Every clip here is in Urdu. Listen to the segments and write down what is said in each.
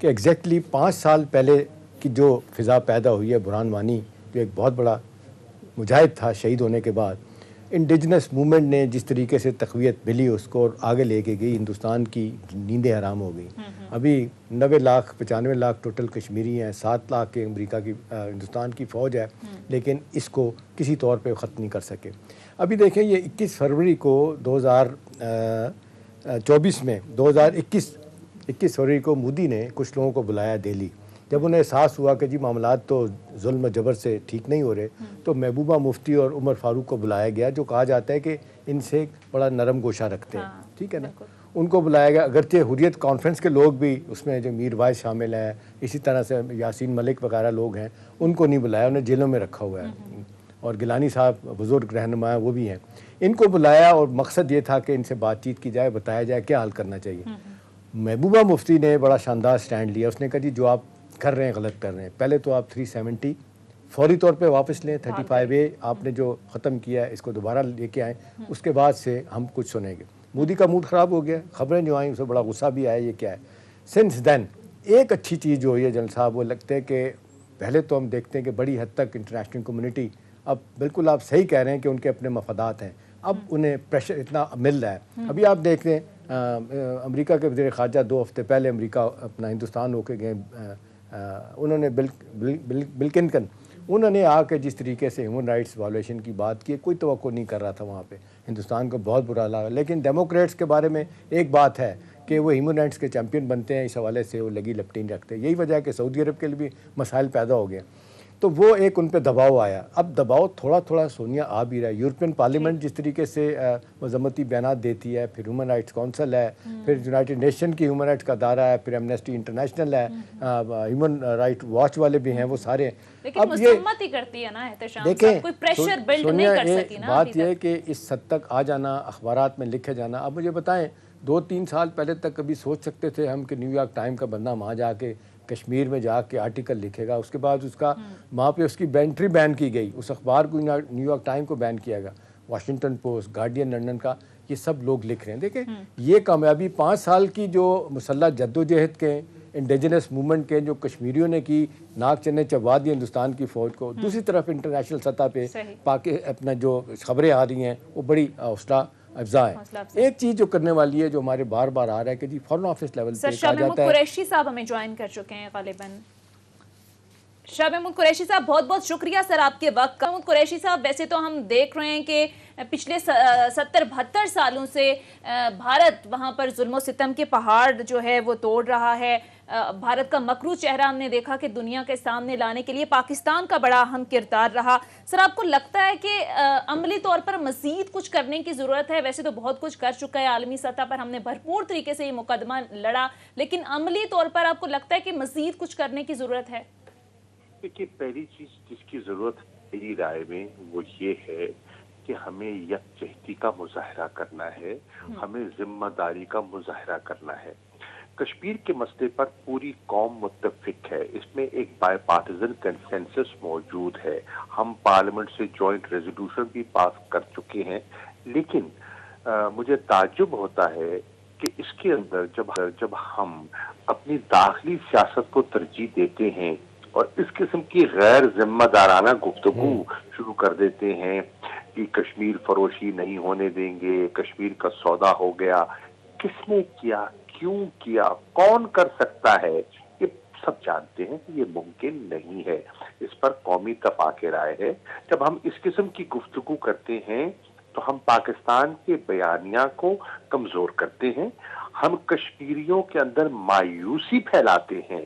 کہ ایگزیکٹلی 5 سال پہلے کی جو فضا پیدا ہوئی ہے، برہان وانی جو ایک بہت بڑا مجاہد تھا شہید ہونے کے بعد، انڈیجنس موومنٹ نے جس طریقے سے تقویت ملی اس کو اور آگے لے کے گئی، ہندوستان کی نیندیں حرام ہو گئی. ابھی 90 لاکھ 95 لاکھ ٹوٹل کشمیری ہیں، 7 لاکھ کے امریکہ کی ہندوستان کی فوج ہے، لیکن اس کو کسی طور پہ ختم نہیں کر سکے. ابھی دیکھیں یہ 21 فروری کو 2024 میں 21 فروری کو مودی نے کچھ لوگوں کو بلایا دہلی. جب انہیں احساس ہوا کہ جی معاملات تو ظلم و جبر سے ٹھیک نہیں ہو رہے، تو محبوبہ مفتی اور عمر فاروق کو بلایا گیا، جو کہا جاتا ہے کہ ان سے بڑا نرم گوشہ رکھتے ہیں. ٹھیک ہے نا، ان کو بلایا گیا. اگرچہ حریت کانفرنس کے لوگ بھی اس میں، جو میر وائز شامل ہیں، اسی طرح سے یاسین ملک وغیرہ لوگ ہیں، ان کو نہیں بلایا، انہیں جیلوں میں رکھا ہوا ہے. اور گیلانی صاحب بزرگ رہنما ہیں، وہ بھی ہیں. ان کو بلایا اور مقصد یہ تھا کہ ان سے بات چیت کی جائے، بتایا جائے کیا حل کرنا چاہیے. محبوبہ مفتی نے بڑا شاندار سٹینڈ لیا. اس نے کہا جی جو آپ کر رہے ہیں غلط کر رہے ہیں. پہلے تو آپ 370 فوری طور پہ واپس لیں، 35A آپ نے جو ختم کیا ہے اس کو دوبارہ لے کے آئیں، اس کے بعد سے ہم کچھ سنیں گے. مودی کا موڈ خراب ہو گیا، خبریں جو آئیں اسے بڑا غصہ بھی آیا، یہ کیا ہے. سنس دین ایک اچھی چیز جو ہوئی ہے جنرل صاحب، وہ لگتا ہے کہ پہلے تو ہم دیکھتے ہیں کہ بڑی حد تک انٹرنیشنل کمیونٹی، اب بالکل آپ صحیح کہہ رہے ہیں کہ ان کے اپنے مفادات ہیں، اب انہیں پریشر اتنا مل رہا ہے. ابھی آپ دیکھ رہے ہیں امریکہ کے وزیر خارجہ 2 ہفتے پہلے امریکہ اپنا ہندوستان ہو کے گئے. انہوں نے بلکنکن انہوں نے آ کے جس طریقے سے ہیومن رائٹس وائلیشن کی بات کی، کوئی توقع نہیں کر رہا تھا وہاں پہ. ہندوستان کو بہت برا لگا. لیکن ڈیموکریٹس کے بارے میں ایک بات ہے کہ وہ ہیومن رائٹس کے چیمپئن بنتے ہیں، اس حوالے سے وہ لگی لپٹی نہیں رکھتے. یہی وجہ ہے کہ سعودی عرب کے لیے بھی مسائل پیدا ہو گئے، تو وہ ایک ان پہ دباؤ آیا. اب دباؤ تھوڑا تھوڑا سونیا آ بھی رہا ہے. یورپین پارلیمنٹ جس طریقے سے مذمتی بیانات دیتی ہے، پھر ہیومن رائٹس کونسل ہے، پھر یونائٹڈ نیشن کی ہیومن رائٹس کا ادارہ ہے، پھر ایمنسٹی انٹرنیشنل ہے، ہیومن رائٹ واچ والے بھی ہیں، وہ سارے. اب مسمت ہی کرتی ہے نا احتشام صاحب، کوئی پریشر بلڈ نہیں کر سکی نا. بات یہ ہے کہ اس حد تک آ جانا، اخبارات میں لکھے جانا. اب مجھے بتائیں 2-3 سال پہلے تک کبھی سوچ سکتے تھے ہم کہ نیو یارک ٹائم کا بندہ وہاں جا کے کشمیر میں جا کے آرٹیکل لکھے گا، اس کے بعد اس کا وہاں پہ اس کی بینٹری بین کی گئی، اس اخبار کو نیو یارک ٹائم کو بین کیا گیا، واشنگٹن پوسٹ، گارڈین لنڈن کا، یہ سب لوگ لکھ رہے ہیں. دیکھیں یہ کامیابی 5 سال کی جو مسلح جدوجہد کے انڈیجنس موومنٹ کے جو کشمیریوں نے کی، ناک چنے چبا دی ہندوستان کی فوج کو. دوسری طرف انٹرنیشنل سطح پہ اپنا جو خبریں آ رہی ہیں وہ بڑی حوصلہ افزا ہے. ایک چیز جو کرنے والی ہے، جو ہمارے بار بار آ رہا ہے کہ جی فارن آفس لیول پہ کہا جاتا ہے. قریشی صاحب ہمیں جوائن کر چکے ہیں غالباً. شاہ محمود قریشی صاحب بہت بہت شکریہ سر آپ کے وقت کا. قریشی صاحب ویسے تو ہم دیکھ رہے ہیں کہ پچھلے 70-72 سالوں سے بھارت وہاں پر ظلم و ستم کے پہاڑ جو ہے وہ توڑ رہا ہے. بھارت کا مکرو چہرہ ہم نے دیکھا کہ دنیا کے سامنے لانے کے لیے پاکستان کا بڑا اہم کردار رہا. سر آپ کو لگتا ہے کہ عملی طور پر مزید کچھ کرنے کی ضرورت ہے؟ ویسے تو بہت کچھ کر چکا ہے عالمی سطح پر، ہم نے بھرپور طریقے سے یہ مقدمہ لڑا، لیکن عملی طور پر آپ کو لگتا ہے کہ مزید کچھ کرنے کی ضرورت ہے؟ دیکھیے پہلی چیز جس کی ضرورت میری رائے میں وہ یہ ہے کہ ہمیں یکجہتی کا مظاہرہ کرنا ہے، ہمیں ذمہ داری کا مظاہرہ کرنا ہے. کشمیر کے مسئلے پر پوری قوم متفق ہے، اس میں ایک بائی پارٹیزن کنسنسس موجود ہے. ہم پارلیمنٹ سے جوائنٹ ریزولوشن بھی پاس کر چکے ہیں، لیکن مجھے تعجب ہوتا ہے کہ اس کے اندر جب ہم اپنی داخلی سیاست کو ترجیح دیتے ہیں اور اس قسم کی غیر ذمہ دارانہ گفتگو شروع کر دیتے ہیں کہ کشمیر فروشی نہیں ہونے دیں گے، کشمیر کا سودا ہو گیا. کس نے کیا، کیوں کیا، کون کر سکتا ہے، یہ سب جانتے ہیں کہ یہ ممکن نہیں ہے. اس پر قومی اتفاق رائے ہے. جب ہم اس قسم کی گفتگو کرتے ہیں تو ہم پاکستان کے بیانیہ کو کمزور کرتے ہیں، ہم کشمیریوں کے اندر مایوسی پھیلاتے ہیں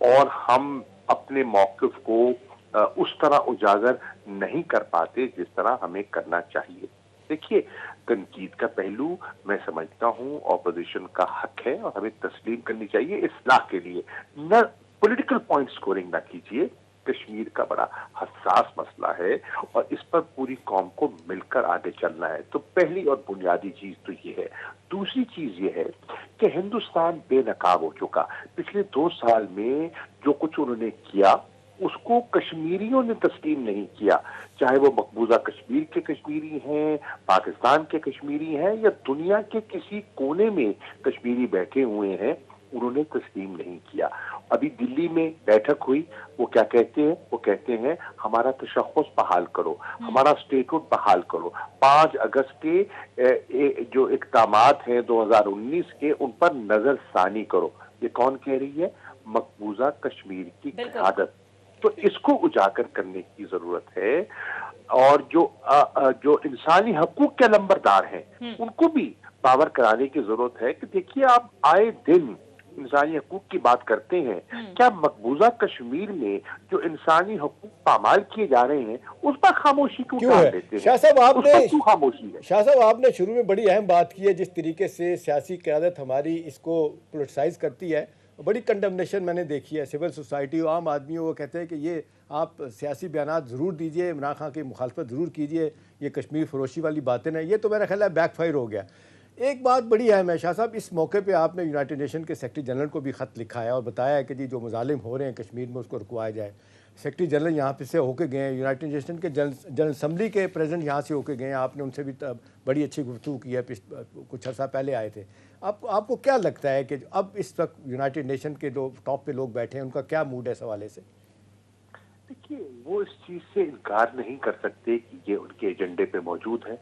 اور ہم اپنے موقف کو اس طرح اجاگر نہیں کر پاتے جس طرح ہمیں کرنا چاہیے. دیکھیے تنقید کا پہلو میں سمجھتا ہوں اپوزیشن کا حق ہے اور ہمیں تسلیم کرنی چاہیے اصلاح کے لیے. نہ پولیٹیکل پوائنٹ سکورنگ نہ کیجیے. کشمیر کا بڑا حساس مسئلہ ہے اور اس پر پوری قوم کو مل کر آگے چلنا ہے. تو پہلی اور بنیادی چیز تو یہ ہے. دوسری چیز یہ ہے کہ ہندوستان بے نقاب ہو چکا. پچھلے 2 سال میں جو کچھ انہوں نے کیا اس کو کشمیریوں نے تسلیم نہیں کیا، چاہے وہ مقبوضہ کشمیر کے کشمیری ہیں، پاکستان کے کشمیری ہیں یا دنیا کے کسی کونے میں کشمیری بیٹھے ہوئے ہیں. انہوں نے تسلیم نہیں کیا. ابھی دلی میں بیٹھک ہوئی, وہ کیا کہتے ہیں؟ وہ کہتے ہیں ہمارا تشخص بحال کرو, ہمارا اسٹیٹوٹ بحال کرو, 5 اگست کے جو اقدامات ہیں 2019 کے ان پر نظر ثانی کرو. یہ کون کہہ رہی ہے؟ مقبوضہ کشمیر کی قیادت. تو اس کو اجاگر کرنے کی ضرورت ہے, اور جو انسانی حقوق کے علمبردار ہیں ان کو بھی باور کرانے کی ضرورت ہے کہ دیکھیے آپ آئے دن انسانی حقوق کی بات کرتے ہیں, کیا مقبوضہ کشمیر میں جو انسانی حقوق پامال کیے جا رہے ہیں اس پر خاموشی کیوں ڈال دیتے ہیں؟ شاہ صاحب آپ نے شروع میں بڑی اہم بات کی ہے, جس طریقے سے سیاسی قیادت ہماری اس کو پولیٹیسائز کرتی ہے, بڑی کنڈمنیشن میں نے دیکھی ہے. سول سوسائٹی و عام آدمیوں وہ کہتے ہیں کہ یہ آپ سیاسی بیانات ضرور دیجئے, عمران خان کی مخالفت ضرور کیجئے, یہ کشمیر فروشی والی باتیں ہیں. یہ تو میرا خیال ہے بیک فائر ہو گیا. ایک بات بڑی اہم ہے شاہ صاحب, اس موقع پہ آپ نے یونائٹڈ نیشن کے سیکرٹری جنرل کو بھی خط لکھا ہے اور بتایا ہے کہ جی جو مظالم ہو رہے ہیں کشمیر میں اس کو رکوایا جائے. سیکرٹری جنرل یہاں پہ سے ہو کے گئے ہیں, یونائٹڈ نیشن کے جنرل اسمبلی کے پریزیڈنٹ یہاں سے ہو کے گئے ہیں, آپ نے ان سے بھی بڑی اچھی گفتگو کی ہے, کچھ عرصہ پہلے آئے تھے. آپ کو کیا لگتا ہے کہ اب اس وقت یونائٹڈ نیشن کے جو ٹاپ پہ لوگ بیٹھے ہیں ان کا کیا موڈ ہے اس حوالے سے؟ دیکھیے وہ اس چیز سے انکار نہیں کر سکتے کہ یہ ان کے ایجنڈے پہ موجود ہے.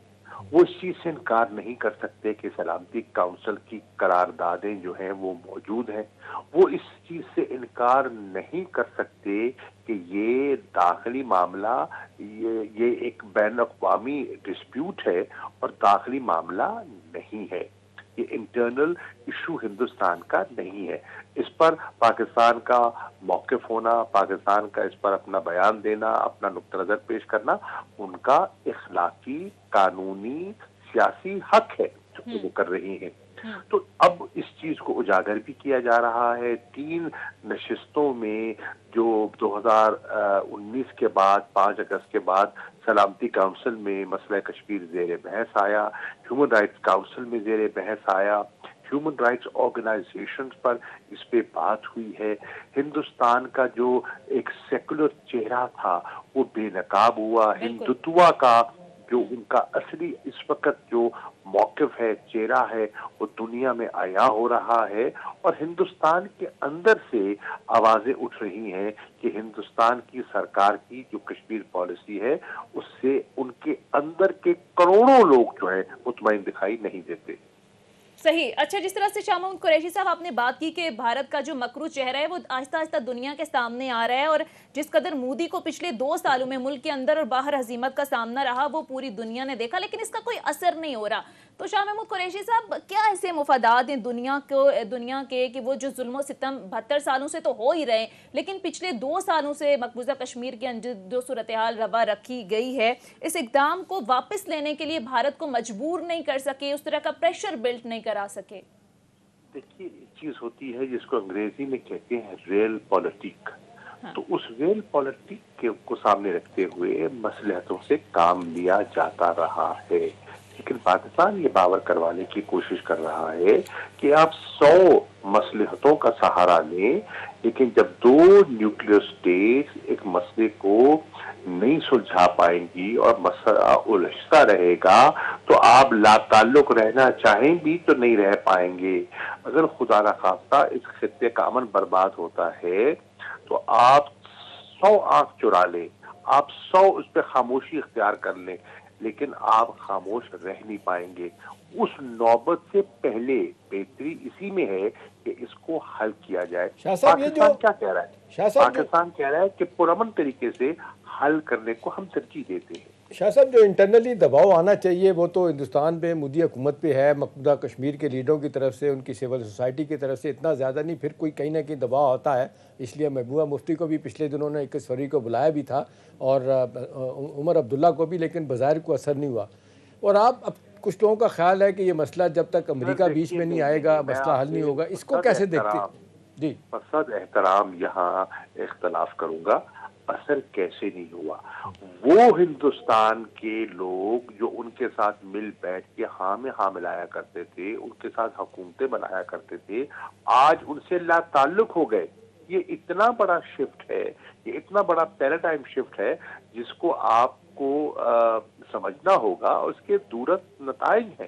وہ اس چیز سے انکار نہیں کر سکتے کہ سلامتی کونسل کی قراردادیں جو ہیں وہ موجود ہیں. وہ اس چیز سے انکار نہیں کر سکتے کہ یہ داخلی معاملہ, یہ ایک بین الاقوامی ڈسپیوٹ ہے اور داخلی معاملہ نہیں ہے. یہ انٹرنل ایشو ہندوستان کا نہیں ہے. اس پر پاکستان کا موقف ہونا, پاکستان کا اس پر اپنا بیان دینا, اپنا نقطہ نظر پیش کرنا ان کا اخلاقی, قانونی, سیاسی حق ہے جو وہ کر رہی ہیں. تو اب اس چیز کو اجاگر بھی کیا جا رہا ہے. 3 نشستوں میں جو 2019 کے بعد 5 اگست کے بعد سلامتی کونسل میں مسئلہ کشمیر زیر بحث آیا, ہیومن رائٹس کونسل میں زیر بحث آیا, ہیومن رائٹس آرگنائزیشنز پر اس پہ بات ہوئی ہے. ہندوستان کا جو ایک سیکولر چہرہ تھا وہ بے نقاب ہوا. ہندوتوا کا جو ان کا اصلی اس وقت جو موقف ہے, چہرہ ہے, وہ دنیا میں عیاں ہو رہا ہے. اور ہندوستان کے اندر سے آوازیں اٹھ رہی ہیں کہ ہندوستان کی سرکار کی جو کشمیر پالیسی ہے اس سے ان کے اندر کے کروڑوں لوگ جو ہیں مطمئن دکھائی نہیں دیتے. صحیح. اچھا, جس طرح سے شاہ محمود قریشی صاحب آپ نے بات کی کہ بھارت کا جو مکروہ چہرہ ہے وہ آہستہ آہستہ دنیا کے سامنے آ رہا ہے, اور جس قدر مودی کو پچھلے 2 سالوں میں ملک کے اندر اور باہر ہزیمت کا سامنا رہا وہ پوری دنیا نے دیکھا, لیکن اس کا کوئی اثر نہیں ہو رہا. تو شاہ محمود قریشی صاحب, کیا ایسے مفادات ہیں دنیا کے کہ وہ جو ظلم و ستم 72 سالوں سے تو ہو ہی رہے, لیکن پچھلے 2 سالوں سے مقبوضہ کشمیر کے اندر جو صورتحال روا رکھی گئی ہے, اس اقدام کو واپس لینے کے لیے بھارت کو مجبور نہیں کر سکے, اس طرح کا پریشر بلٹ نہیں کرا سکے؟ دیکھیے ایک چیز ہوتی ہے جس کو انگریزی میں کہتے ہیں ریل پالیٹک. تو اس ریل پالیٹک کو سامنے رکھتے ہوئے مصلحتوں سے کام لیا جاتا رہا ہے. لیکن پاکستان یہ باور کروانے کی کوشش کر رہا ہے کہ آپ 100 مصلحتوں کا سہارا لیں, لیکن جب 2 نیوکلیئر اسٹیٹس ایک مسئلے کو نہیں سلجھا پائیں گی اور مسئلہ الجھتا رہے گا تو آپ لا تعلق رہنا چاہیں بھی تو نہیں رہ پائیں گے. اگر خدا نخواستہ اس خطے کا امن برباد ہوتا ہے تو آپ 100 آنکھ چرا لیں, آپ 100 اس پہ خاموشی اختیار کر لیں, لیکن آپ خاموش رہ نہیں پائیں گے. اس نوبت سے پہلے بہتری اسی میں ہے کہ اس کو حل کیا جائے. پاکستان کیا کہہ رہا ہے؟ پاکستان کہہ رہا ہے کہ پرامن طریقے سے حل کرنے کو ہم ترجیح دیتے ہیں. شاہ صاحب, جو انٹرنلی دباؤ آنا چاہیے وہ تو ہندوستان پہ, مودی حکومت پہ ہے, مقبوضہ کشمیر کے لیڈروں کی طرف سے, ان کی سول سوسائٹی کی طرف سے اتنا زیادہ نہیں, پھر کوئی کہیں نہ کہیں دباؤ ہوتا ہے. اس لیے محبوبہ مفتی کو بھی پچھلے دنوں نے 21 فروری کو بلایا بھی تھا, اور عمر عبداللہ کو بھی, لیکن بظاہر کو اثر نہیں ہوا. اور اب کچھ لوگوں کا خیال ہے کہ یہ مسئلہ جب تک امریکہ بیچ میں نہیں آئے گا مسئلہ حل نہیں ہوگا. اس کو کیسے دیکھتے ہیں؟ جی, مقصد احترام یہاں اختلاف کروں گا, اثر کیسے نہیں ہوا. وہ ہندوستان کے لوگ جو ان کے ساتھ مل بیٹھ کے ہاں میں ہاں ملایا کرتے تھے, ان کے ساتھ حکومتیں بنایا کرتے تھے, آج ان سے لا تعلق ہو گئے. یہ اتنا بڑا شفٹ ہے, یہ اتنا بڑا پیراڈائم شفٹ ہے جس کو آپ کو سمجھنا ہوگا, اور اس کے دورت نتائج ہیں.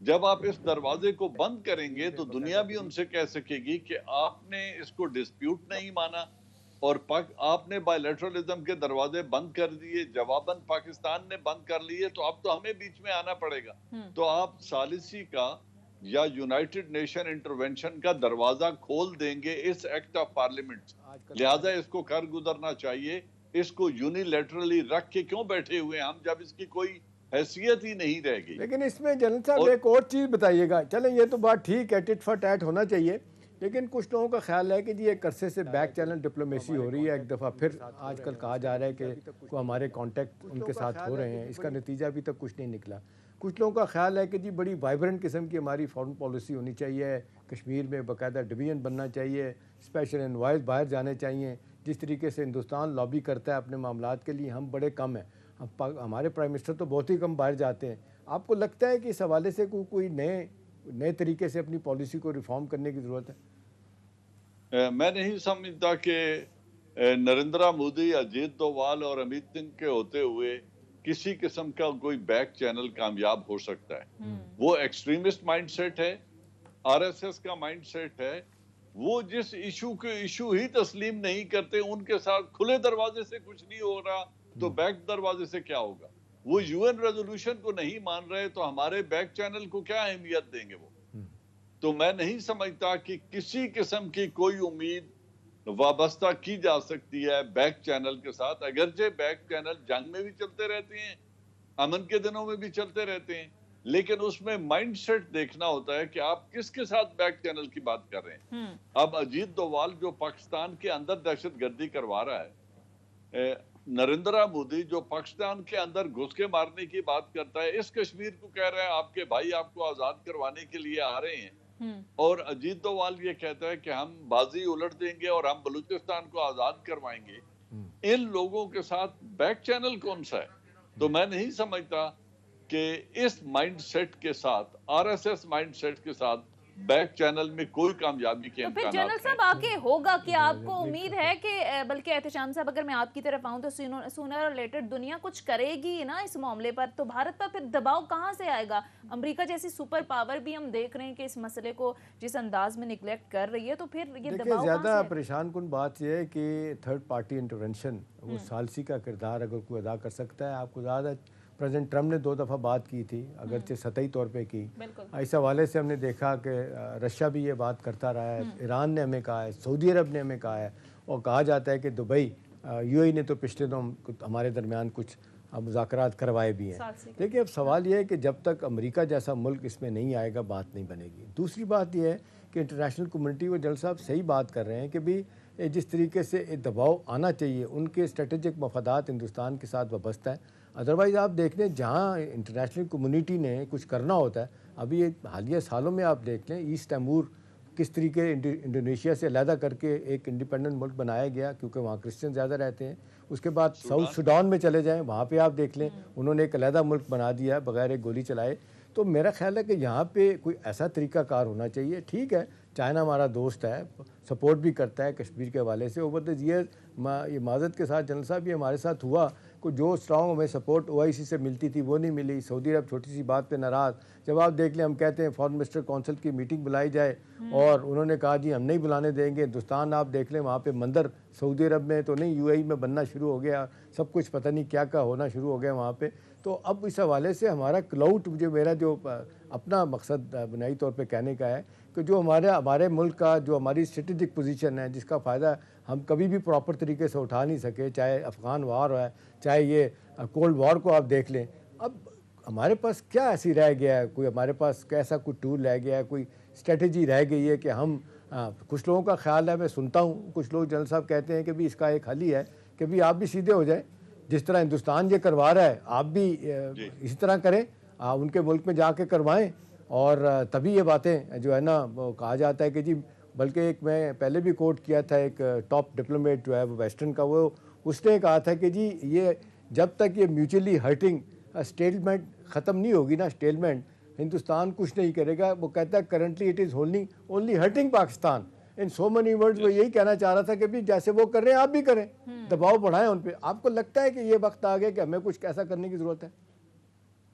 جب آپ اس دروازے کو بند کریں گے تو دنیا بھی ان سے کہہ سکے گی کہ آپ نے اس کو ڈسپیوٹ نہیں مانا اور آپ نے بائی لیٹرلزم کے دروازے بند کر دیے، جواباً پاکستان نے بند کر لیے، تو اب تو ہمیں بیچ میں آنا پڑے گا۔ تو آپ ثالثی کا یا یونائٹڈ نیشن انٹرونشن کا دروازہ کھول دیں گے اس ایکٹ آف پارلیمنٹ، لہٰذا اس کو کر گزرنا چاہیے۔ اس کو یونیلیٹرلی رکھ کے کیوں بیٹھے ہوئے ہم جب اس کی کوئی حیثیت ہی نہیں رہ گئی؟ لیکن اس میں جنرل صاحب ایک اور چیز بتائیے گا، چلیں یہ تو بات ٹھیک ہے، ٹٹ فار ٹیٹ ہونا چاہیے، لیکن کچھ لوگوں کا خیال ہے کہ جی ایک عرصے سے بیک چینل ڈپلومیسی ہو رہی ہے، ایک دفعہ پھر آج کل کہا جا رہا ہے کہ ہمارے کانٹیکٹ ان کے ساتھ ہو رہے ہیں، اس کا نتیجہ ابھی تک کچھ نہیں نکلا۔ کچھ لوگوں کا خیال ہے کہ جی بڑی وائبرنٹ قسم کی ہماری فارن پالیسی ہونی چاہیے، کشمیر میں باقاعدہ ڈویژن بننا چاہیے، اسپیشل انوائز باہر جانے چاہیے۔ جس طریقے سے ہندوستان لابی کرتا ہے اپنے معاملات کے لیے، ہم بڑے کم ہیں، ہمارے پرائم منسٹر تو بہت ہی کم باہر جاتے ہیں۔ آپ کو لگتا ہے کہ اس حوالے سے کوئی نئے طریقے سے اپنی پالیسی کو ریفارم کرنے کی ضرورت ہے؟ میں نہیں سمجھتا کہ نریندرا مودی، اجیت دووال اور امیت سنگھ کے ہوتے ہوئے کسی قسم کا کوئی بیک چینل کامیاب ہو سکتا ہے۔ وہ ایکسٹریمسٹ مائنڈ سیٹ ہے، آر ایس ایس کا مائنڈ سیٹ ہے، وہ جس ایشو ہی تسلیم نہیں کرتے، ان کے ساتھ کھلے دروازے سے کچھ نہیں ہو رہا تو بیک دروازے سے کیا ہوگا؟ وہ یو این ریزولوشن کو نہیں مان رہے تو ہمارے بیک چینل کو کیا اہمیت دیں گے وہ؟ تو میں نہیں سمجھتا کہ کسی قسم کی کوئی امید وابستہ کی جا سکتی ہے بیک چینل کے ساتھ، اگرچہ بیک چینل جنگ میں بھی چلتے رہتے ہیں، امن کے دنوں میں بھی چلتے رہتے ہیں، لیکن اس میں مائنڈ سیٹ دیکھنا ہوتا ہے کہ آپ کس کے ساتھ بیک چینل کی بات کر رہے ہیں۔ اب اجیت دووال جو پاکستان کے اندر دہشت گردی کروا رہا ہے، نریندرا مودی جو پاکستان کے اندر گھس کے مارنے کی بات کرتا ہے، اس کشمیر کو کہہ رہا ہے آپ کے بھائی آپ کو آزاد کروانے کے لیے آ رہے ہیں، اور اجیت دووال یہ کہتا ہے کہ ہم بازی الٹ دیں گے اور ہم بلوچستان کو آزاد کروائیں گے۔ ان لوگوں کے ساتھ بیک چینل کون سا ہے؟ تو میں نہیں سمجھتا کہ اس مائنڈ سیٹ کے ساتھ، R S S mind set کے ساتھ بیک چینل میں کوئی کامیابی کے امکانات ہیں۔ تو پھر جنرل صاحب آگے ہوگا کہ آپ کو امید ہے کہ، بلکہ احتشام صاحب اگر میں آپ کی طرف آؤں تو سونر اور لیٹر دنیا کچھ کرے گی نا اس معاملے پر، تو بھارت پر پھر دباؤ کہاں سے آئے گا؟ امریکہ جیسی سپر پاور بھی ہم دیکھ رہے ہیں کہ اس مسئلے کو جس انداز میں نگلیکٹ کر رہی ہے، تو پھر یہ دباؤ کہاں سے؟ زیادہ پریشان کن بات یہ ہے کہ تھرڈ پارٹی انٹرونشن، وہ ثالثی کا کردار اگر کوئی ادا کر سکتا ہے، آپ کو زیادہ پریزیڈنٹ ٹرمپ نے 2 دفعہ بات کی تھی، اگرچہ سطحی طور پہ کی، اس حوالے سے ہم نے دیکھا کہ رشیا بھی یہ بات کرتا رہا ہے، ایران نے ہمیں کہا ہے، سعودی عرب نے ہمیں کہا ہے، اور کہا جاتا ہے کہ دبئی، یو اے نے تو پچھلے دنوں ہمارے درمیان کچھ مذاکرات کروائے بھی ہیں۔ لیکن اب سوال یہ ہے کہ جب تک امریکہ جیسا ملک اس میں نہیں آئے گا بات نہیں بنے گی۔ دوسری بات یہ ہے کہ انٹرنیشنل کمیونٹی، وہ جنرل صاحب صحیح بات کر رہے ہیں کہ بھی جس طریقے سے دباؤ آنا چاہیے، ان کے اسٹریٹجک مفادات ہندوستان کے ساتھ وابستہ ہیں۔ ادروائز آپ دیکھ لیں جہاں انٹرنیشنل کمیونٹی نے کچھ کرنا ہوتا ہے، ابھی حالیہ سالوں میں آپ دیکھ لیں ایسٹ تیمور کس طریقے انڈونیشیا سے علیحدہ کر کے ایک انڈیپینڈنٹ ملک بنایا گیا کیونکہ وہاں کرسچن زیادہ رہتے ہیں۔ اس کے بعد ساؤتھ سوڈان میں چلے جائیں، وہاں پہ آپ دیکھ لیں انہوں نے ایک علیحدہ ملک بنا دیا بغیر ایک گولی چلائے۔ تو میرا خیال ہے کہ یہاں پہ کوئی ایسا طریقہ کار ہونا چاہیے۔ ٹھیک ہے، چائنا ہمارا دوست ہے، سپورٹ بھی کرتا ہے کشمیر کے حوالے سے، اوور دی ایئر یہ معذرت کے ساتھ جنرل صاحب یہ ہمارے ساتھ ہوا کہ جو اسٹرانگ ہمیں سپورٹ او آئی سی سے ملتی تھی وہ نہیں ملی۔ سعودی عرب چھوٹی سی بات پہ ناراض، جب آپ دیکھ لیں ہم کہتے ہیں فارن منسٹر کونسل کی میٹنگ بلائی جائے اور انہوں نے کہا جی ہم نہیں بلانے دیں گے۔ ہندوستان آپ دیکھ لیں وہاں پہ مندر سعودی عرب میں تو نہیں، یو اے ای میں بننا شروع ہو گیا، سب کچھ پتہ نہیں کیا کیا ہونا شروع ہو گیا وہاں پہ۔ تو اب اس حوالے سے ہمارا کلاؤٹ، میرا جو اپنا مقصد بنیادی طور پہ کہنے کا ہے کہ جو ہمارے ملک کا جو ہماری اسٹریٹجک پوزیشن ہے، جس کا فائدہ ہم کبھی بھی پراپر طریقے سے اٹھا نہیں سکے، چاہے افغان وار ہے، چاہے یہ کولڈ وار کو آپ دیکھ لیں، اب ہمارے پاس کیا ایسی رہ گیا ہے؟ کوئی ہمارے پاس کیسا کوئی ٹول رہ گیا ہے، کوئی اسٹریٹجی رہ گئی ہے کہ ہم کچھ لوگوں کا خیال ہے، میں سنتا ہوں کچھ لوگ جنرل صاحب کہتے ہیں کہ بھی اس کا ایک حل ہی ہے کہ بھی آپ بھی سیدھے ہو جائیں، جس طرح ہندوستان یہ کروا رہا ہے آپ بھی اسی طرح کریں، ان کے ملک میں جا کے کروائیں، اور تبھی یہ باتیں جو ہے نا کہا جاتا ہے کہ جی، بلکہ ایک میں پہلے بھی کوٹ کیا تھا ایک ٹاپ ڈپلومیٹ جو ہے وہ ویسٹرن کا، وہ اس نے کہا تھا کہ جی یہ جب تک یہ میوچولی ہرٹنگ اسٹیلمنٹ ختم نہیں ہوگی نا، اسٹیلمنٹ، ہندوستان کچھ نہیں کرے گا۔ وہ کہتا ہے currently it is only hurting Pakistan in so many words. وہ یہی کہنا چاہ رہا تھا کہ بھی جیسے وہ کر رہے ہیں آپ بھی کریں، دباؤ بڑھائیں ان پہ۔ آپ کو لگتا ہے کہ یہ وقت آ گیا کہ ہمیں کچھ ایسا کرنے کی ضرورت ہے؟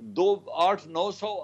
800-900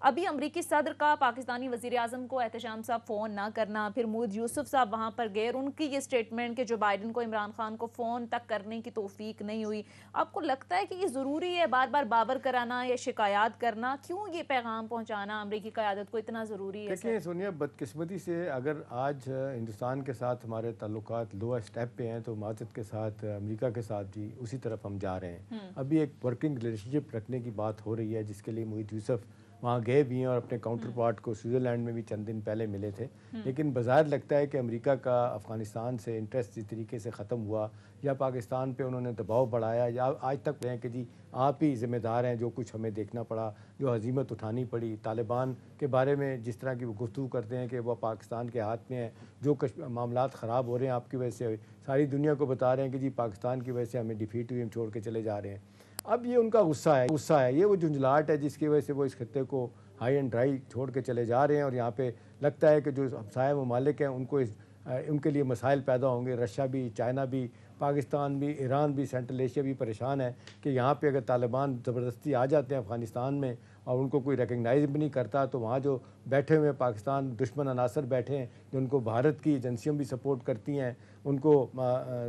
ابھی امریکی صدر کا پاکستانی وزیر اعظم کو احتشام صاحب فون نہ کرنا، پھر محمود یوسف صاحب وہاں پر گئے اور ان کی یہ سٹیٹمنٹ کہ جو بائیڈن کو عمران خان کو فون تک کرنے کی توفیق نہیں ہوئی، آپ کو لگتا ہے کہ یہ ضروری ہے بار بار باور کرانا یا شکایات کرنا؟ کیوں یہ پیغام پہنچانا امریکی قیادت کو اتنا ضروری ہے؟ دیکھیں سونیا، بدقسمتی سے اگر آج ہندوستان کے ساتھ ہمارے تعلقات لو اسٹیپ پہ ہیں تو معذرت کے ساتھ امریکہ کے ساتھ بھی اسی طرف ہم جا رہے ہیں۔ ابھی ایک ورکنگ ریلیشن شپ رکھنے کی بات ہو رہی ہے، جس کے لیے محمود یوسف وہاں گئے بھی ہیں اور اپنے کاؤنٹر پارٹ کو سوئٹزرلینڈ میں بھی چند دن پہلے ملے تھے، لیکن بظاہر لگتا ہے کہ امریکہ کا افغانستان سے انٹرسٹ جس طریقے سے ختم ہوا، یا پاکستان پہ انہوں نے دباؤ بڑھایا، یا آج تک ہیں کہ جی آپ ہی ذمہ دار ہیں جو کچھ ہمیں دیکھنا پڑا، جو ہزیمت اٹھانی پڑی۔ طالبان کے بارے میں جس طرح کی وہ گفتگو کرتے ہیں کہ وہ پاکستان کے ہاتھ میں ہیں، جو معاملات خراب ہو رہے ہیں آپ کی وجہ سے، ساری دنیا کو بتا رہے ہیں کہ جی پاکستان کی وجہ سے ہمیں ڈیفیٹ ہوئی، ہم چھوڑ کے چلے جا رہے ہیں۔ اب یہ ان کا غصہ ہے، یہ وہ جھنجھلاہٹ ہے جس کی وجہ سے وہ اس خطے کو ہائی اینڈ ڈرائی چھوڑ کے چلے جا رہے ہیں، اور یہاں پہ لگتا ہے کہ جو ہمسایہ ممالک ہیں ان کے لیے مسائل پیدا ہوں گے۔ رشیا بھی، چائنا بھی، پاکستان بھی، ایران بھی، سینٹرل ایشیا بھی پریشان ہے کہ یہاں پہ اگر طالبان زبردستی آ جاتے ہیں افغانستان میں اور ان کو کوئی ریکگنائز بھی نہیں کرتا، تو وہاں جو بیٹھے ہوئے پاکستان دشمن عناصر بیٹھے ہیں، جو ان کو بھارت کی ایجنسیوں بھی سپورٹ کرتی ہیں، ان کو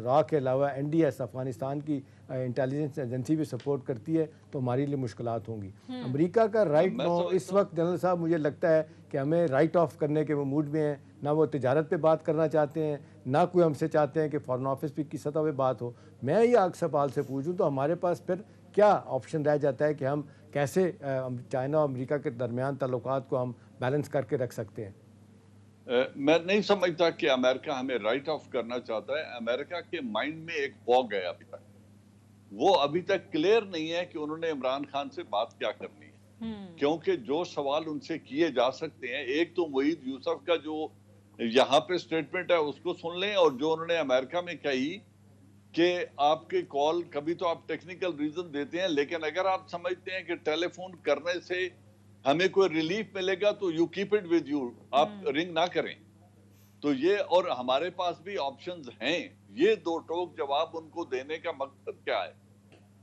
را کے علاوہ NDS افغانستان کی انٹیلیجنس ایجنسی بھی سپورٹ کرتی ہے، تو ہمارے لیے مشکلات ہوں گی۔ امریکہ کا رائٹ نو اس وقت جنرل صاحب مجھے لگتا ہے کہ ہمیں رائٹ آف کرنے کے وہ موڈ میں ہیں، نہ وہ تجارت پہ بات کرنا چاہتے ہیں، نہ کوئی ہم سے چاہتے ہیں کہ فارن آفس پہ کی سطح پہ بات ہو۔ میں یہ اکثر پال سے پوچھوں تو ہمارے پاس پھر کیا آپشن رہ جاتا ہے کہ ہم کیسے چائنا اور امریکہ کے درمیان تعلقات کو ہم بیلنس کر کے رکھ سکتے ہیں؟ میں نہیں سمجھتا کہ امریکہ ہمیں رائٹ آف کرنا چاہتا ہے۔ امریکہ کے مائنڈ میں ایک فوگ ہے ابھی تک، وہ ابھی تک کلیئر نہیں ہے کہ انہوں نے عمران خان سے بات کیا کرنی ہے، کیونکہ جو سوال ان سے کیے جا سکتے ہیں، ایک تو محمود یوسف کا جو یہاں پہ سٹیٹمنٹ ہے اس کو سن لیں، اور جو انہوں نے امریکہ میں کہی کہ آپ کے کال کبھی تو آپ ٹیکنیکل ریزن دیتے ہیں، لیکن اگر آپ سمجھتے ہیں کہ ٹیلی فون کرنے سے ہمیں کوئی ریلیف ملے گا تو you keep it with you, آپ رنگ نہ کریں۔ تو یہ، اور ہمارے پاس بھی آپشنز ہیں، یہ دو ٹوک جواب ان کو دینے کا مقصد کیا ہے؟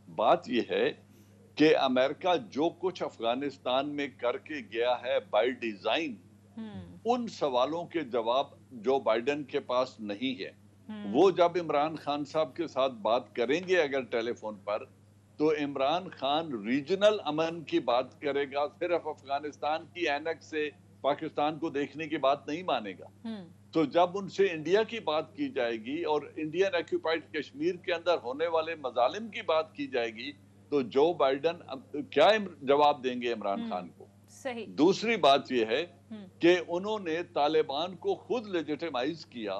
بات یہ ہے کہ امریکہ جو کچھ افغانستان میں کر کے گیا ہے بائی ڈیزائن، ان سوالوں کے جواب جو بائیڈن کے پاس نہیں ہے۔ وہ جب عمران خان صاحب کے ساتھ بات کریں گے اگر ٹیلی فون پر، تو عمران خان ریجنل امن کی بات کرے گا، صرف افغانستان کی اینکس سے پاکستان کو دیکھنے کی بات نہیں مانے گا۔ تو جب ان سے انڈیا کی بات کی جائے گی اور انڈین ایکوپائڈ کشمیر کے اندر ہونے والے مظالم کی بات کی جائے گی، تو جو بائیڈن کیا جواب دیں گے عمران خان کو؟ صحیح۔ دوسری بات یہ ہے کہ انہوں نے طالبان کو خود لیجیٹیمائز کیا،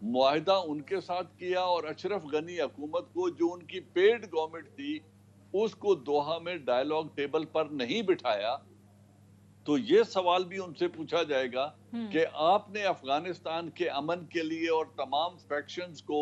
معاہدہ ان کے ساتھ کیا، اور اشرف غنی حکومت کو جو ان کی پیڈ گورنمنٹ تھی اس کو دوحہ میں ڈائیلاگ ٹیبل پر نہیں بٹھایا۔ تو یہ سوال بھی ان سے پوچھا جائے گا کہ آپ نے افغانستان کے امن کے لیے اور تمام فیکشنز کو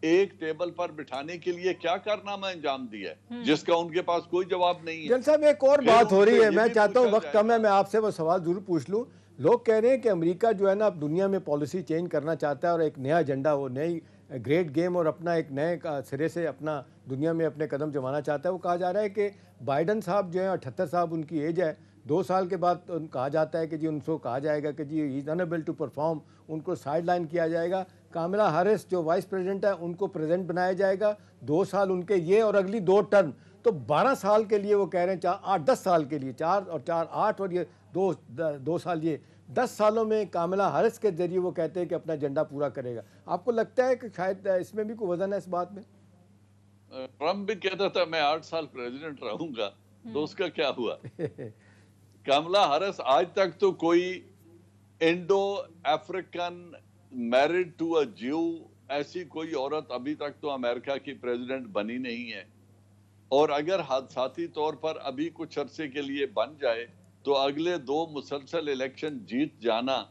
ایک ٹیبل پر بٹھانے کے لیے کیا کارنامہ انجام دیا ہے، جس کا ان کے پاس کوئی جواب نہیں ہے۔ جن صاحب ایک اور بات ہو رہی ہے، میں چاہتا ہوں وقت کم ہے، میں آپ سے وہ سوال ضرور پوچھ لوں۔ لوگ کہہ رہے ہیں کہ امریکہ جو ہے نا اب دنیا میں پالیسی چینج کرنا چاہتا ہے اور ایک نیا ایجنڈا، وہ نئی گریٹ گیم اور اپنا ایک نئے سرے سے اپنا دنیا میں اپنے قدم جمانا چاہتا ہے۔ وہ کہا جا رہا ہے کہ بائیڈن صاحب جو ہیں 78 صاحب ان کی ایج ہے، 2 سال کے بعد کہا جاتا ہے کہ جی ان کو کہا جائے گا کہ جی ہی از انیبل ٹو پرفارم، ان کو سائیڈ لائن کیا جائے گا۔ کاملا ہیرس جو وائس پریزیڈنٹ ہے ان کو پریزیڈنٹ بنایا جائے گا، 2 سال ان کے یہ اور اگلی 2 ٹرم، تو 12 سال کے لیے وہ کہہ رہے ہیں 8-10 سال کے لیے، 4 اور 4 8 اور یہ 2 سال، یہ 10 سالوں میں کاملا ہیرس کے ذریعے وہ کہتے ہیں کہ اپنا ایجنڈا پورا کرے گا۔ آپ کو لگتا ہے کہ شاید اس میں بھی کوئی وزن ہے اس بات میں؟ ٹرمپ بھی کہتا تھا میں 8 سال پریزیڈنٹ رہوں گا، تو اس کا کیا ہوا؟ کاملا ہیرس آج تک تو کوئی انڈو افریقن میرڈ ٹو اے جیو ایسی کوئی عورت ابھی تک تو امریکہ کی پریزیڈنٹ بنی نہیں ہے، اور اگر حادثاتی طور پر ابھی کچھ عرصے کے لیے بن جائے تو اگلے 2 مسلسل الیکشن جیت جانا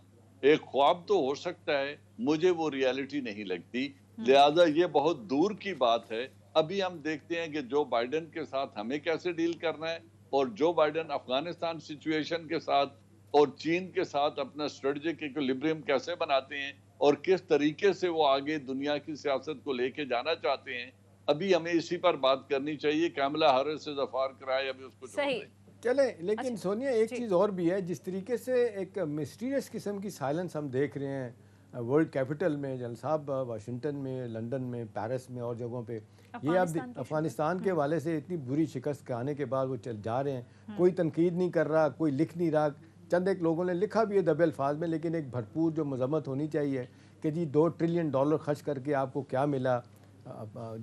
ایک خواب تو ہو سکتا ہے، مجھے وہ ریالٹی نہیں لگتی، لہذا یہ بہت دور کی بات ہے۔ ابھی ہم دیکھتے ہیں کہ جو بائیڈن کے ساتھ ہمیں کیسے ڈیل کرنا ہے، اور جو بائیڈن افغانستان سچویشن کے ساتھ اور چین کے ساتھ اپنا اسٹریٹجک ایکولیبریم کیسے بناتے ہیں، اور کس طریقے سے وہ آگے دنیا کی سیاست کو لے کے جانا چاہتے ہیں، ابھی ہمیں اسی پر بات کرنی چاہیے۔ کاملا ہیرس از اے فار کرائے، ابھی اس کو چھوڑ دیں۔ چلیں لیکن سونیا ایک چیز اور بھی ہے، جس طریقے سے ایک مسٹیریس قسم کی سائلنس ہم دیکھ رہے ہیں ورلڈ کیپٹل میں، جنرل صاحب واشنگٹن میں، لندن میں، پیرس میں اور جگہوں پہ، یہ اب افغانستان کے حوالے سے اتنی بری شکست کھانے کے بعد وہ چل جا رہے ہیں، کوئی تنقید نہیں کر رہا، کوئی لکھ نہیں رہا، چند ایک لوگوں نے لکھا بھی ہے دبے الفاظ میں، لیکن ایک بھرپور جو مذمت ہونی چاہیے کہ جی $2 ٹریلین خرچ کر کے آپ کو کیا ملا،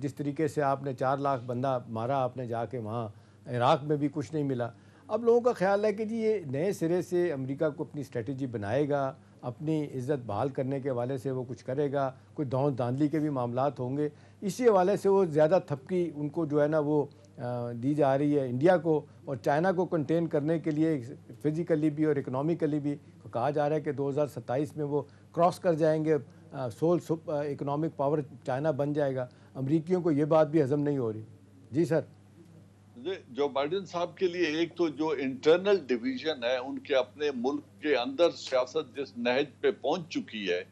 جس طریقے سے آپ نے 4 لاکھ بندہ مارا آپ نے جا کے وہاں، عراق میں بھی کچھ نہیں ملا۔ اب لوگوں کا خیال ہے کہ جی یہ نئے سرے سے امریکہ کو اپنی اسٹریٹجی بنائے گا، اپنی عزت بحال کرنے کے حوالے سے وہ کچھ کرے گا، کوئی دھاندلی کے بھی معاملات ہوں گے، اسی حوالے سے وہ زیادہ تھپکی ان کو جو ہے نا وہ دی جا رہی ہے انڈیا کو، اور چائنا کو کنٹین کرنے کے لیے فزیکلی بھی اور اکنامکلی بھی کہا جا رہا ہے کہ 2027 میں وہ کراس کر جائیں گے، سول اکنامک پاور چائنا بن جائے گا۔ امریکیوں کو یہ بات بھی ہضم نہیں ہو رہی۔ جی سر۔ جو بائیڈن صاحب کے لیے ایک تو جو انٹرنل ڈویژن ہے ان کے اپنے ملک کے اندر سیاست جس نہج پہ پہنچ چکی ہے،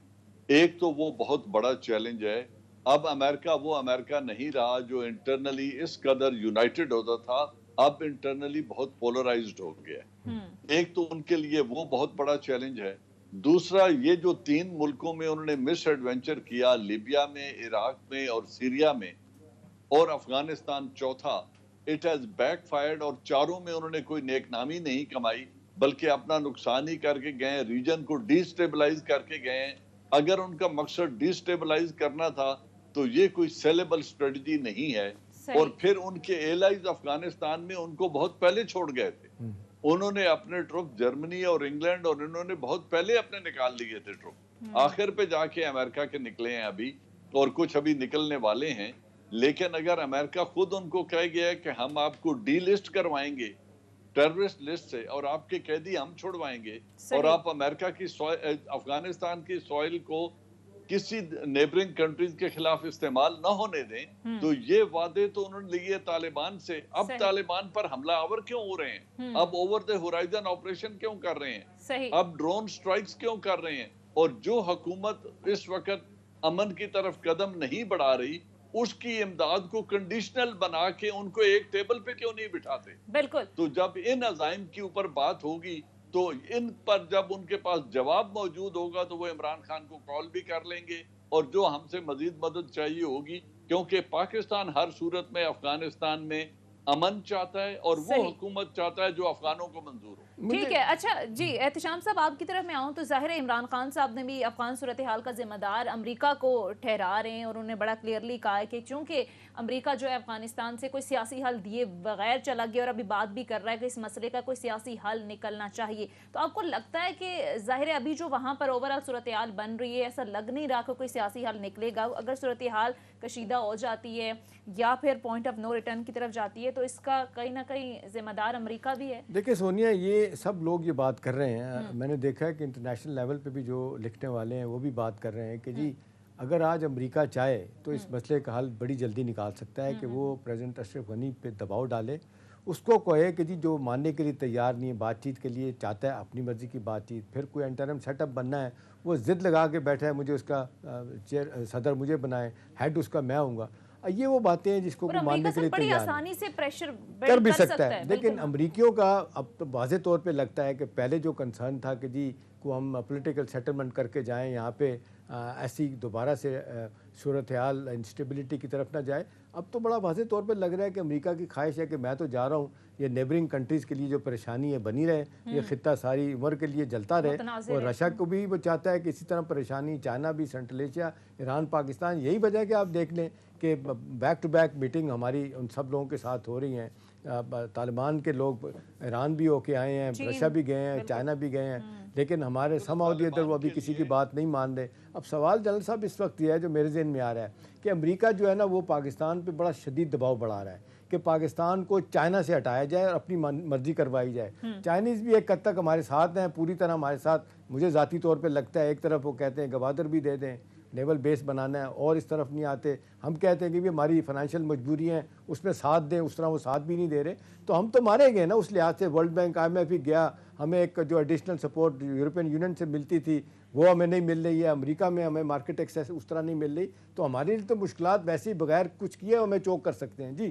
ایک تو وہ بہت بڑا چیلنج ہے۔ اب امریکہ وہ امریکہ نہیں رہا جو انٹرنلی اس قدر یونائٹڈ ہوتا تھا، اب انٹرنلی بہت پولرائزڈ ہو گیا ہے۔ ایک تو ان کے لیے وہ بہت بڑا چیلنج ہے۔ دوسرا یہ جو 3 ملکوں میں انہوں نے مس ایڈونچر کیا، لیبیا میں، عراق میں اور سیریا میں، اور افغانستان چوتھا، اٹ ہیز بیک فائرڈ، اور چاروں میں انہوں نے کوئی نیک نامی نہیں کمائی بلکہ اپنا نقصان ہی کر کے گئے، ریجن کو ڈی سٹیبلائز کر کے گئے۔ اگر ان کا مقصد ڈی سٹیبلائز کرنا تھا تو یہ کوئی سیلیبل اسٹریٹجی نہیں ہے۔ اور پھر ان کے ایلائز افغانستان میں ان کو بہت پہلے چھوڑ گئے تھے، انہوں نے اپنے ٹروپ جرمنی اور انگلینڈ اور انہوں نے بہت پہلے اپنے نکال لیے تھے ٹروپ، آخر پہ جا کے امریکہ کے نکلے ہیں ابھی، اور کچھ ابھی نکلنے والے ہیں۔ لیکن اگر امریکہ خود ان کو کہہ گیا ہے کہ ہم آپ کو ڈی لسٹ کروائیں گے ٹیررسٹ لسٹ سے، اور آپ کے قیدی ہم چھڑوائیں گے، اور آپ امریکہ کی افغانستان کی سوائل کو کسی نیبرنگ کنٹریز کے خلاف استعمال نہ ہونے دیں، تو یہ وعدے تو انہوں نے لیے طالبان سے۔ اب طالبان پر حملہ آور کیوں ہو رہے ہیں؟ اب اوور دی ہورائزن آپریشن کیوں کر رہے ہیں؟ اب ڈرون سٹرائکس کیوں کر رہے ہیں؟ اور جو حکومت اس وقت امن کی طرف قدم نہیں بڑھا رہی، اس کی امداد کو کنڈیشنل بنا کے ان کو ایک ٹیبل پہ کیوں نہیں بٹھاتے؟ بالکل۔ تو جب ان عزائم کے اوپر بات ہوگی تو ان پر جب ان کے پاس جواب موجود ہوگا تو وہ عمران خان کو کال بھی کر لیں گے، اور جو ہم سے مزید مدد چاہیے ہوگی، کیونکہ پاکستان ہر صورت میں افغانستان میں امن چاہتا ہے اور وہ حکومت چاہتا ہے جو افغانوں کو منظور ہو۔ ٹھیک ہے، اچھا جی احتشام صاحب آپ کی طرف میں آؤں تو ظاہر ہے عمران خان صاحب نے بھی افغان صورتحال کا ذمہ دار امریکہ کو ٹھہرا رہے ہیں، اور انہوں نے بڑا کلیئرلی کہا ہے کہ چونکہ امریکہ جو ہے افغانستان سے کوئی سیاسی حل دیے بغیر چلا گیا اور ابھی بات بھی کر رہا ہے کہ اس مسئلے کا کوئی سیاسی حل نکلنا چاہیے، تو آپ کو لگتا ہے کہ ظاہر ہے ابھی جو وہاں پر اوورآل صورتحال بن رہی ہے ایسا لگ نہیں رہا کہ کوئی سیاسی حل نکلے گا؟ اگر صورتحال کشیدہ ہو جاتی ہے یا پھر پوائنٹ آف نو ریٹرن کی طرف جاتی ہے تو اس کا کہیں نہ کہیں ذمہ دار امریکہ بھی ہے۔ دیکھیں سونیا، یہ سب لوگ یہ بات کر رہے ہیں، میں نے دیکھا ہے کہ انٹرنیشنل لیول پہ بھی جو لکھنے والے ہیں وہ بھی بات کر رہے ہیں کہ جی اگر آج امریکہ چاہے تو اس مسئلے کا حل بڑی جلدی نکال سکتا ہے، کہ وہ پریزیڈنٹ اشرف غنی پہ دباؤ ڈالے، اس کو کہے کہ جی جو ماننے کے لیے تیار نہیں ہے، بات چیت کے لیے چاہتا ہے اپنی مرضی کی بات چیت، پھر کوئی انٹرم سیٹ اپ بننا ہے، وہ ضد لگا کے بیٹھا ہے مجھے اس کا صدر مجھے بنائے، ہیڈ اس کا میں ہوں گا، یہ وہ باتیں ہیں جس کو ماننے کے لیے بڑی تیار آسانی سے پریشر کر بھی سکتا ہے۔ لیکن امریکیوں کا اب تو واضح طور پہ لگتا ہے کہ پہلے جو کنسرن تھا کہ جی کو ہم پولیٹیکل سیٹلمنٹ کر کے جائیں یہاں پہ، ایسی دوبارہ سے صورتحال انسٹیبلٹی کی طرف نہ جائے، اب تو بڑا واضح طور پہ لگ رہا ہے کہ امریکہ کی خواہش ہے کہ میں تو جا رہا ہوں، یہ نیبرنگ کنٹریز کے لیے جو پریشانی ہے بنی رہے، یہ خطہ ساری عمر کے لیے جلتا رہے، اور رشیا کو بھی وہ چاہتا ہے کہ اسی طرح پریشانی، چائنا بھی، سینٹرل ایشیا، ایران، پاکستان، یہی وجہ ہے کہ آپ دیکھ لیں کہ بیک ٹو بیک میٹنگ ہماری ان سب لوگوں کے ساتھ ہو رہی ہیں، طالبان کے لوگ ایران بھی ہو کے آئے ہیں، رشیا بھی گئے ہیں، چائنا بھی گئے ہیں، لیکن ہمارے سماؤ ادھر وہ ابھی کسی کی بات نہیں مان رہے۔ اب سوال جنرل صاحب اس وقت یہ ہے جو میرے ذہن میں آ رہا ہے کہ امریکہ جو ہے نا وہ پاکستان پہ بڑا شدید دباؤ بڑھا رہا ہے کہ پاکستان کو چائنا سے ہٹایا جائے اور اپنی مرضی کروائی جائے۔ چائنیز بھی ایک حد تک ہمارے ساتھ ہیں، پوری طرح ہمارے ساتھ، مجھے ذاتی طور پہ لگتا ہے ایک طرف وہ کہتے ہیں گوادر بھی دے دیں، نیول بیس بنانا ہے، اور اس طرف نہیں آتے، ہم کہتے ہیں کہ بھی ہماری فائنینشیل مجبوری ہیں اس میں ساتھ دیں، اس طرح وہ ساتھ بھی نہیں دے رہے، تو ہم تو مارے گئے نا اس لحاظ سے۔ ورلڈ بینک IMF ہی گیا، ہمیں ایک جو ایڈیشنل سپورٹ یورپین یونین سے ملتی تھی وہ ہمیں نہیں مل رہی ہے، امریکہ میں ہمیں مارکیٹ ایکسیس اس طرح نہیں مل رہی، تو ہمارے لیے تو مشکلات ویسے ہی بغیر کچھ کیے ہمیں چوک کر سکتے ہیں۔ جی